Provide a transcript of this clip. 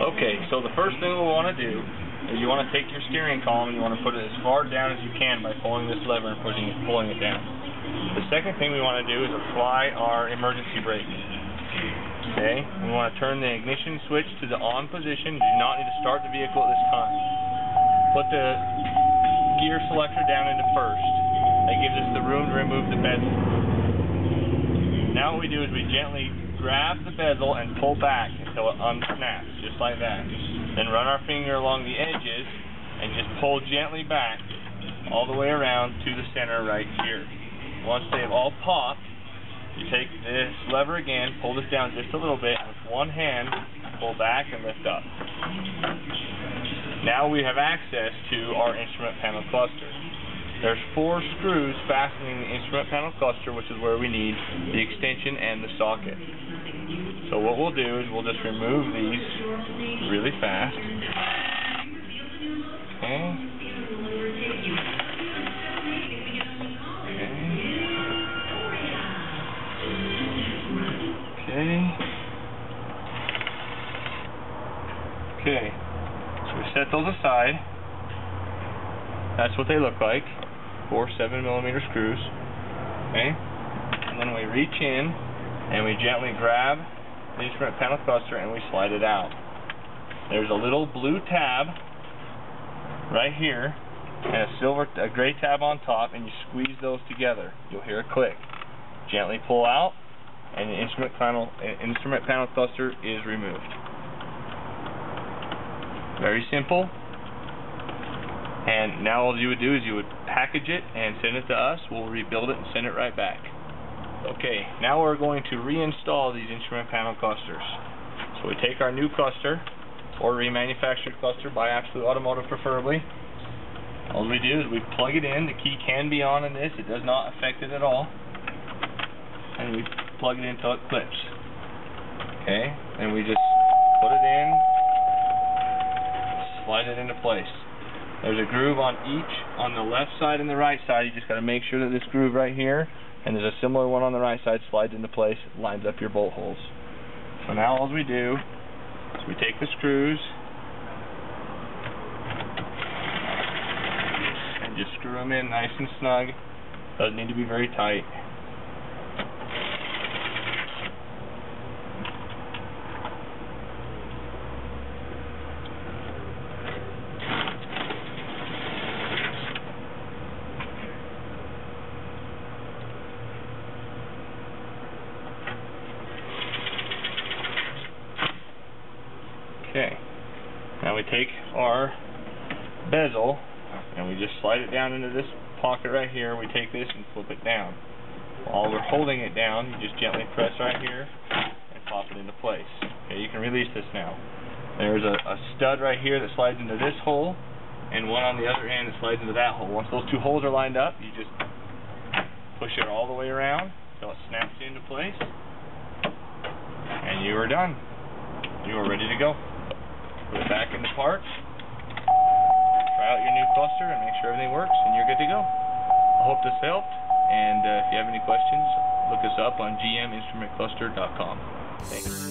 Okay, so the first thing we want to do is you want to take your steering column and you want to put it as far down as you can by pulling this lever and pulling it down. The second thing we want to do is apply our emergency brake. Okay, we want to turn the ignition switch to the on position. You do not need to start the vehicle at this time. Put the gear selector down into first. That gives us the room to remove the bezel. Now what we do is we gently grab the bezel and pull back until it unsnaps, just like that. Then run our finger along the edges and just pull gently back all the way around to the center right here. Once they've all popped, you take this lever again, pull this down just a little bit, and with one hand, pull back and lift up. Now we have access to our instrument panel cluster. There's 4 screws fastening the instrument panel cluster, which is where we need the extension and the socket. So what we'll do is we'll just remove these really fast. Okay. Okay, so we set those aside. That's what they look like, 4 7mm screws. Okay, and then we reach in and we gently grab the instrument panel cluster and we slide it out. There's a little blue tab right here and a gray tab on top, and you squeeze those together. You'll hear a click. Gently pull out, and the instrument panel cluster is removed. Very simple. And now all you would do is you would package it and send it to us. We'll rebuild it and send it right back. Okay, now we're going to reinstall these instrument panel clusters. So we take our new cluster, or remanufactured cluster by Absolute Automotive preferably. All we do is we plug it in. The key can be on in this. It does not affect it at all. And we plug it in until it clips. Okay, and we just put it in, slide it into place. There's a groove on each, on the left side and the right side. You just got to make sure that this groove right here, and there's a similar one on the right side, slides into place, lines up your bolt holes. So now all we do is we take the screws and just screw them in nice and snug. Doesn't need to be very tight. Okay, now we take our bezel and we just slide it down into this pocket right here. We take this and flip it down. While we're holding it down, you just gently press right here and pop it into place. Okay, you can release this now. There's a stud right here that slides into this hole, and one on the other end that slides into that hole. Once those 2 holes are lined up, you just push it all the way around until it snaps into place, and you are done. You are ready to go. Put it back into park, try out your new cluster and make sure everything works, and you're good to go. I hope this helped, and if you have any questions, look us up on gminstrumentcluster.com. Thanks.